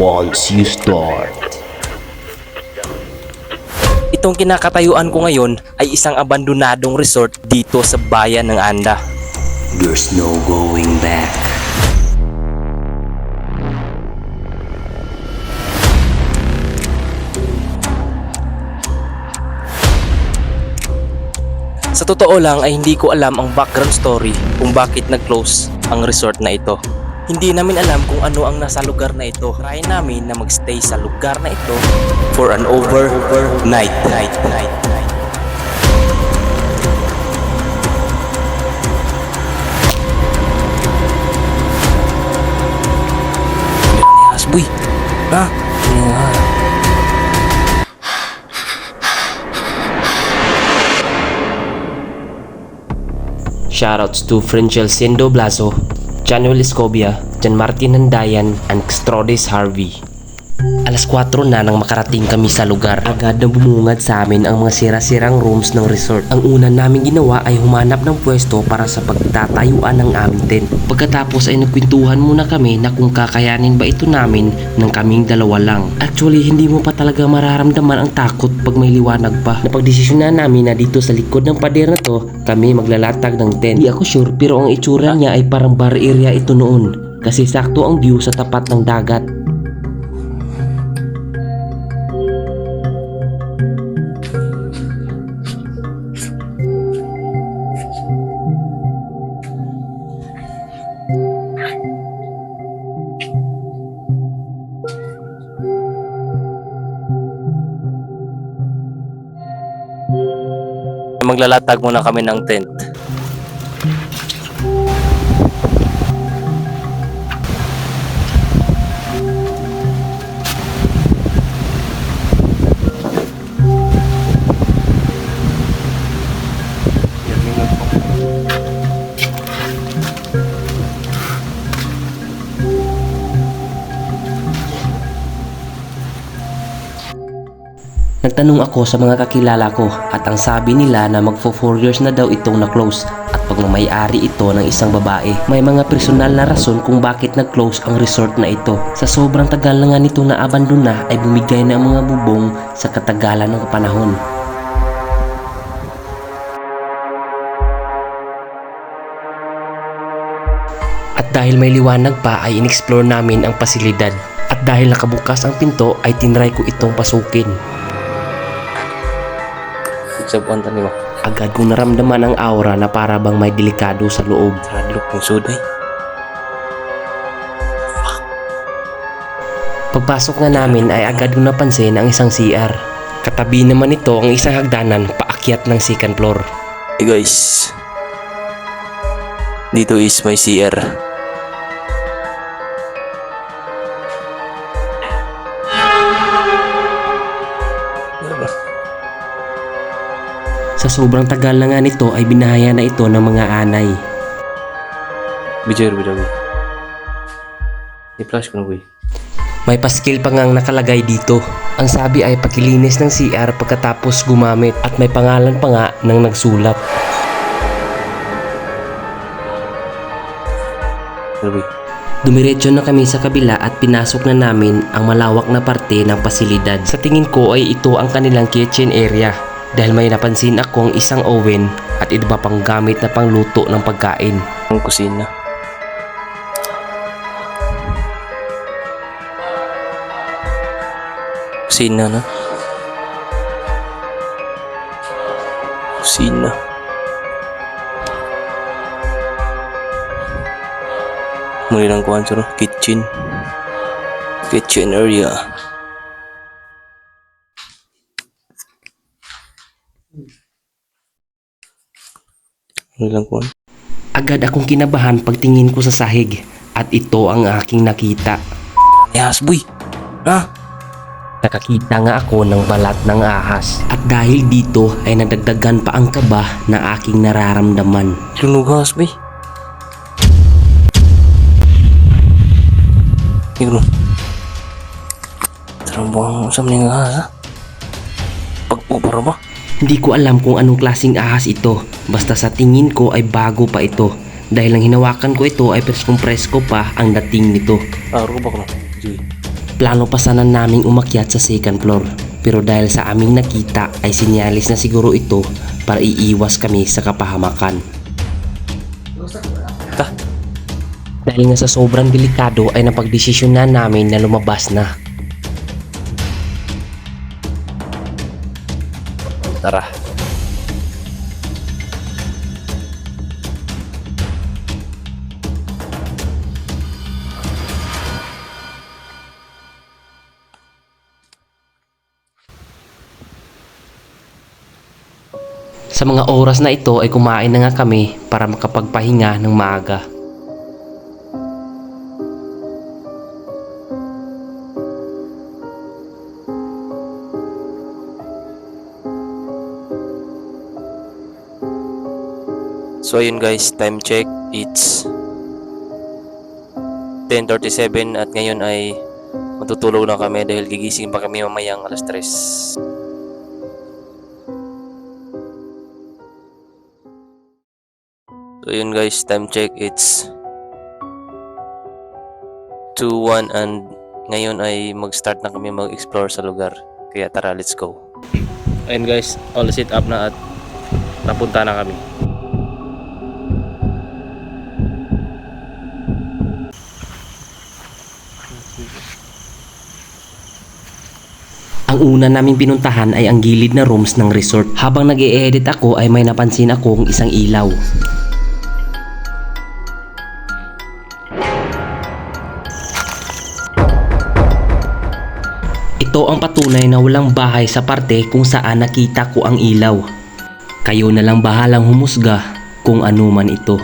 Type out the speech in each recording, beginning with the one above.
once you start. Itong kinakatayuan ko ngayon ay isang abandonadong resort dito sa bayan ng Anda. There's no going back. Sa totoo lang ay hindi ko alam ang background story kung bakit nag-close ang resort na ito. Hindi namin alam kung ano ang nasa lugar na ito. Try namin na magstay sa lugar na ito for an overnight. Boy, ha? Shoutouts to Frenchel Sindo Blaso, Januel Escobia, Jan Martin Handayan, and Xtrodis Harvey. Alas 4 na nang makarating kami sa lugar. Agad na bumungad sa amin ang mga sira-sirang rooms ng resort. Ang una naming ginawa ay humanap ng pwesto para sa pagtatayuan ng aming tent. Pagkatapos ay nagkwentuhan muna kami na kung kakayanin ba ito namin ng kaming dalawa lang. Actually, hindi mo pa talaga mararamdaman ang takot pag may liwanag pa. Napagdesisyonan namin na dito sa likod ng pader na to, kami maglalatag ng tent. Di ako sure pero ang itsura niya ay parang bar area ito noon. Kasi sakto ang view sa tapat ng dagat. Maglalatag muna kami ng tent. Nagtanong ako sa mga kakilala ko at ang sabi nila na magfo 4 years na daw itong na-close at pagmamayari ito ng isang babae. May mga personal na rason kung bakit nag-close ang resort na ito. Sa sobrang tagal na nga nitong naabandon na ay bumigay na ang mga bubong sa katagalan ng panahon. At dahil may liwanag pa ay in-explore namin ang pasilidad. At dahil nakabukas ang pinto ay tinry ko itong pasukin. Agad kong naramdaman ang aura na para bang may delikado sa loob. Hadlok ng suday. Pagpasok nga namin ay agad kong napansin ang isang CR. Katabi naman ito ang isang hagdanan paakyat ng second floor. Hey guys, dito is my CR. Sa sobrang tagal na nga nito ay binahaya na ito ng mga anay. Bijar. I-flash ko na boy. May paskil pa ngang nakalagay dito. Ang sabi ay pakilinis ng CR pagkatapos gumamit at may pangalan pa nga ng nagsulat. Dumiretso na kami sa kabila at pinasok na namin ang malawak na parte ng pasilidad. Sa tingin ko ay ito ang kanilang kitchen area. Dahil may napansin akong isang oven at iba pang gamit na pangluto ng pagkain. Ang kusina. Kusina na. Kusina. Muli lang kuhan sa kitchen. Kitchen area. Agad akong kinabahan pagtingin ko sa sahig at ito ang aking nakita. Yes, boy. Ha? Nakakita nga ako ng balat ng ahas at dahil dito ay nadagdagan pa ang kaba na aking nararamdaman. Lunugas, boy. Tingnan. Tarambang sa mga ahas, ha? Pag-upara ba? Hindi ko alam kung anong klaseng ahas ito. Basta sa tingin ko ay bago pa ito. Dahil ang hinawakan ko ito ay preskong presko pa ang dating nito. Araw ba ko na? Plano pa sana naming umakyat sa second floor. Pero dahil sa aming nakita ay sinyalis na siguro ito para iiwas kami sa kapahamakan. Dahil nga sa sobrang delikado ay napagdesisyonan namin na lumabas na. Tara. Sa mga oras na ito ay kumain na nga kami para makapagpahinga ng maaga. So ayun guys, time check, it's 10:37 at ngayon ay matutulog na kami dahil gigising pa kami mamayang alas 3. So yun guys, time check, it's 2:01 and ngayon ay mag-start na kami mag-explore sa lugar. Kaya tara, let's go. Ayun guys, all set up na at napunta na kami. Ang una naming pinuntahan ay ang gilid na rooms ng resort. Habang nag-e-edit ako ay may napansin akong isang ilaw. Ito ang patunay na walang bahay sa parte kung saan nakita ko ang ilaw. Kayo na lang bahalang humusga kung ano man ito.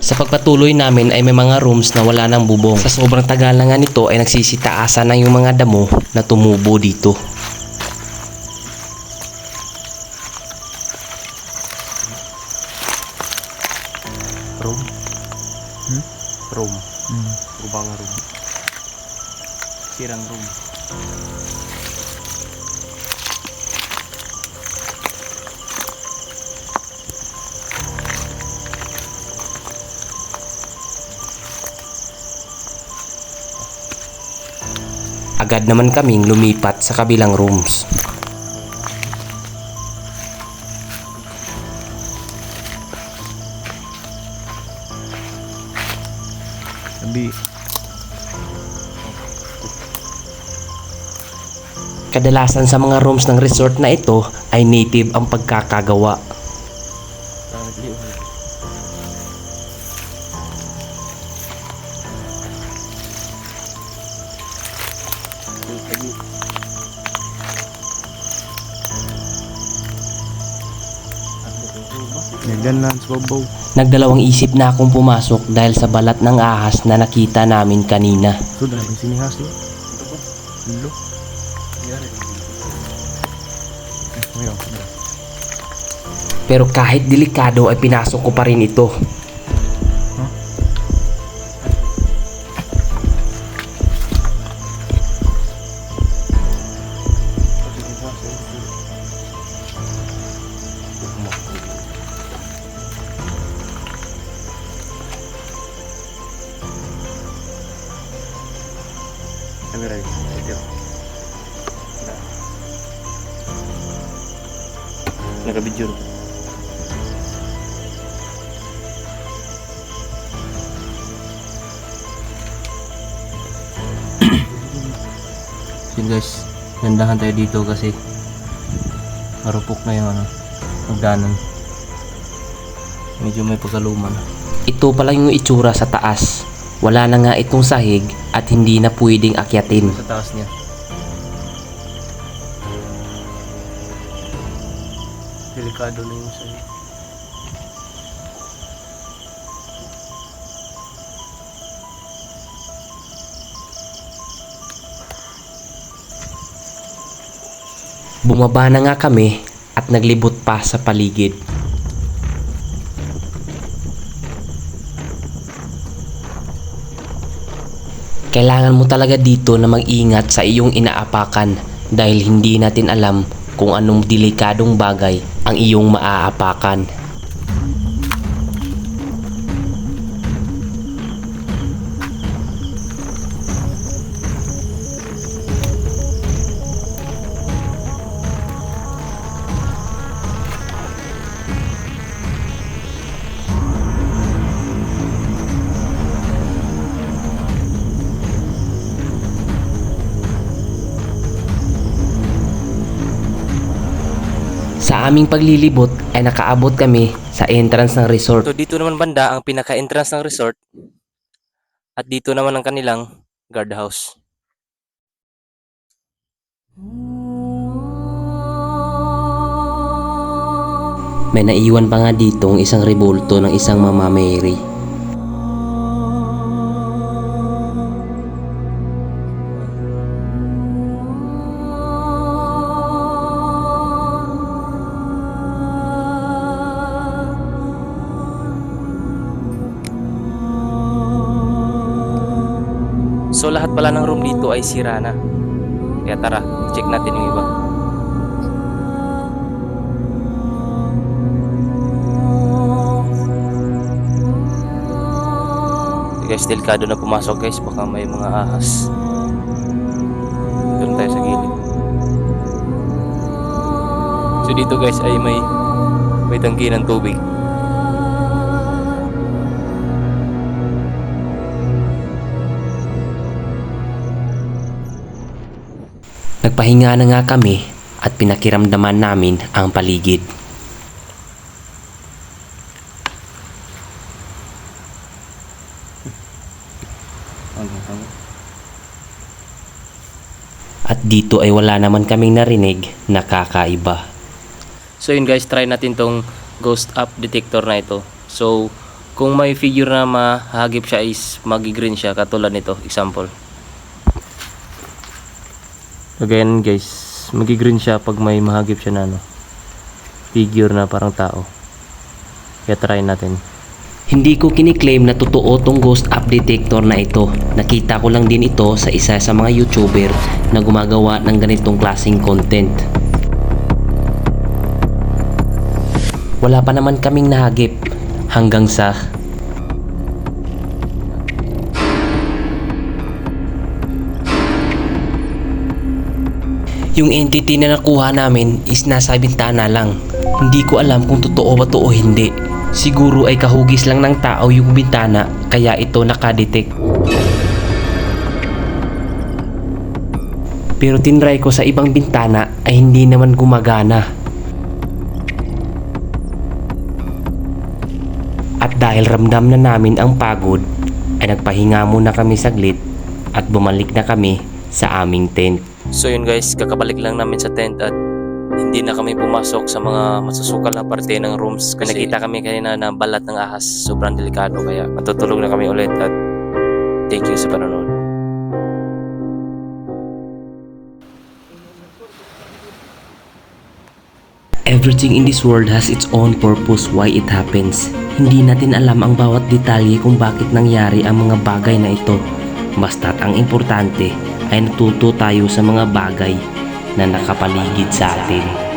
Sa pagpatuloy namin ay may mga rooms na wala ng bubong. Sa sobrang tagal na nga nito ay nagsisitaasan na yung mga damo na tumubo dito. Room? Room. Ubang room. Sirang room. Agad naman kaming lumipat sa kabilang rooms. Kadalasan sa mga rooms ng resort na ito ay native ang pagkakagawa. Nagdalawang isip na akong pumasok dahil sa balat ng ahas na nakita namin kanina. Pero kahit delikado ay pinasok ko pa rin ito. Nagabidyo. So guys, nandahan tayo dito kasi marupok na yung magdanan. Medyo may pagkaluman. Ito pala yung itsura sa taas. Wala na nga itong sahig at hindi na pwedeng akyatin. Sa taas niya. Delikado na yung sa'yo. Bumaba na nga kami at naglibot pa sa paligid. Kailangan mo talaga dito na mag-ingat sa iyong inaapakan dahil hindi natin alam kung anong delikadong bagay ang iyong maaapakan. aming paglilibot ay nakaabot kami sa entrance ng resort. So dito naman banda ang pinaka-entrance ng resort. At dito naman ang kanilang guardhouse. May naiwan pa nga ditong isang rebulto ng isang Mama Mary. So lahat pala ng room dito ay sira na. Kaya tara, check natin yung iba. Guys, delikado na pumasok guys, baka may mga ahas. Doon tayo sa gilid. So dito guys ay may tangki ng tubig. Nagpahinga na nga kami at pinakiramdaman namin ang paligid. At dito ay wala naman kaming narinig na kakaiba. So yun guys, try natin tong ghost up detector na ito. So kung may figure na mahagip siya is magi-green siya katulad nito, example. Again guys, magi-green siya pag may mahagip siya na figure na parang tao. Kaya try natin. Hindi ko kiniklaim na totoo tong ghost up detector na ito. Nakita ko lang din ito sa isa sa mga YouTuber na gumagawa ng ganitong klaseng content. Wala pa naman kaming nahagip hanggang sa yung entity na nakuha namin is nasa bintana lang. Hindi ko alam kung totoo ba to o hindi. Siguro ay kahugis lang ng tao yung bintana kaya ito nakadetect. Pero tinry ko sa ibang bintana ay hindi naman gumagana. At dahil ramdam na namin ang pagod ay nagpahinga muna kami saglit at bumalik na kami sa aming tent. So yun guys, kakabalik lang namin sa tent at hindi na kami pumasok sa mga masusukal na parte ng rooms kasi nakita kami kanina na balat ng ahas, sobrang delikado kaya matutulog na kami ulit at thank you sa panonood. Everything in this world has its own purpose why it happens. Hindi natin alam ang bawat detalye kung bakit nangyari ang mga bagay na ito. Basta't ang importante ay natuto tayo sa mga bagay na nakapaligid sa atin.